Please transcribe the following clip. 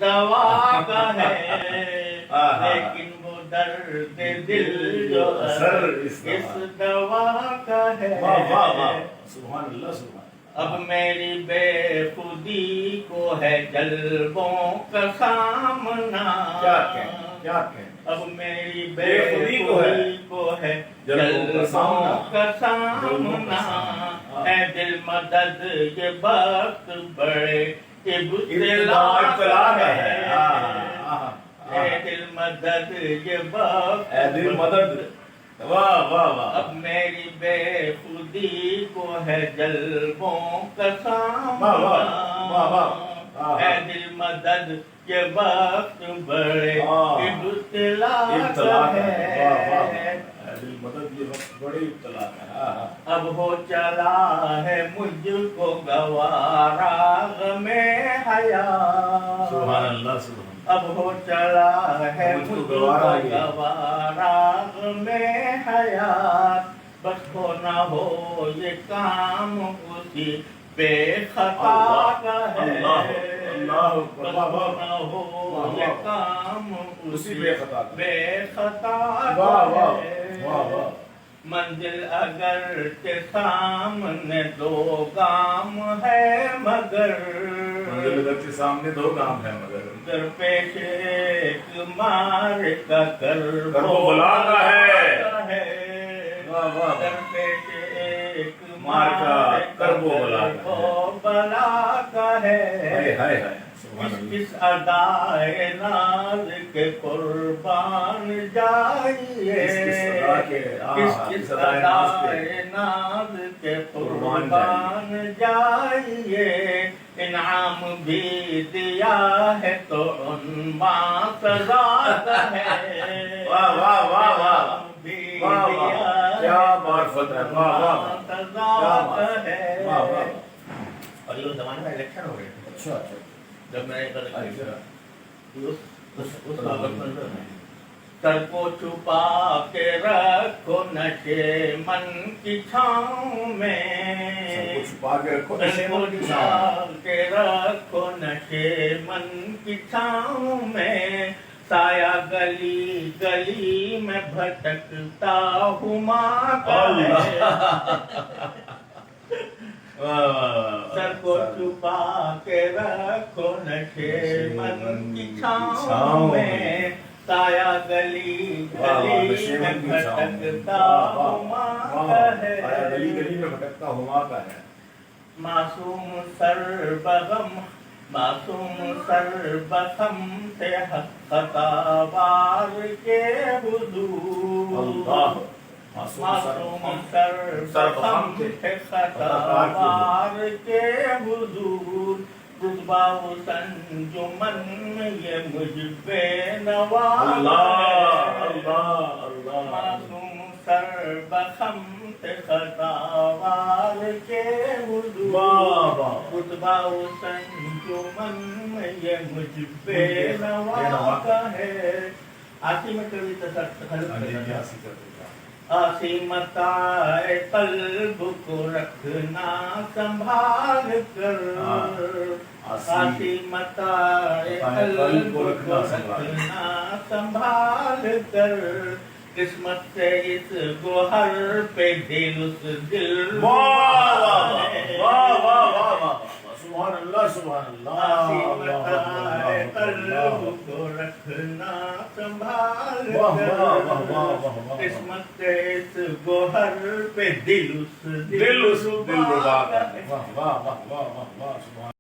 دوا کا ہے لیکن وہ درد دل جو اثر اس دوا کا ہے. سبحان اللہ سبحان. اب میری بے خودی کو ہے جلووں کا سامنا. کیا کہیں اب میری بے خودی کو ہے جلووں کا سامنا. اے دل مدد یہ وقت بڑے ابتلا کا ہے. اے دل مدد یہ وقت اے دل مدد. واہ واہ واہ. اب میری بے خودی کو ہے جلووں کا سامنا. اے دل مدد یہ وقت بڑے ابتلا کا ہے. دل مدد یہ وقت بڑی ابتلا کا ہے. اب ہو چلا ہے مجھ کو گوارا غم حیات. سبحان اللہ سبحان. اب ہو چلا ہے مجھ کو گوارا غم حیات. بس ہو نہ ہو یہ کام اسی بے خطا کا ہے. بس ہو نہ ہو یہ کام اسی بے خطا کا ہے. منزل اگر کے سامنے دو گام ہے مگر. منزل اگر کے سامنے دو گام ہے مگر. در پیش ایک مار کا کربو بلا کا ہے. در پیش ایک مار کا کربو بلا کا ہے. کس ادائے ناز کے قربان جائیے. کس ادائے ناز کے قربان جائیے. انعام بھی دیا ہے تو عنوان سزا کا ہے. واہ واہ واہ واہ. بھی دیا کیا معرفت ہے. واہ واہ. سزا کا ہے. اور یہ زمانے میں الیکشن ہو گئے. اچھا جب میں سر کو چھپا کے رکھو نشے من کی چھاؤں میں. چھپا کے رکھو نشے من کی چھاؤں میں. سایہ گلی گلی میں بھٹکتا ہوں ماں کا ہے. سر کو چھپا کے رکھو نشے من کی چھاؤں میں. سایہ گلی گلی میں بھٹکتا ہوا ہے. معصوم سر بغم سے خطا بار کے حضور. معصوم سر بغم سے خطا بار کے حضور. رتبہ و سنجمن میں یہ مجھ بے نواز ہے. معصوم سر بخم خطاوار کے حضور. رتبہ و سنجمن میں یہ مجھ بے نواز ہے. آسی میں کبھی آسی متاع قلب کو رکھنا سنبھال کر. آسی متاع قلب کو رکھنا سنبھال کر. قسمت سے اس گوہر پہ دل اس دل. سبحان اللہ سبحان اللہ. آسی متاع قلب کو رکھنا سنبھال کر. قسمت سے اس گوہر پہ دل اس دل. واہ واہ واہ واہ واہ.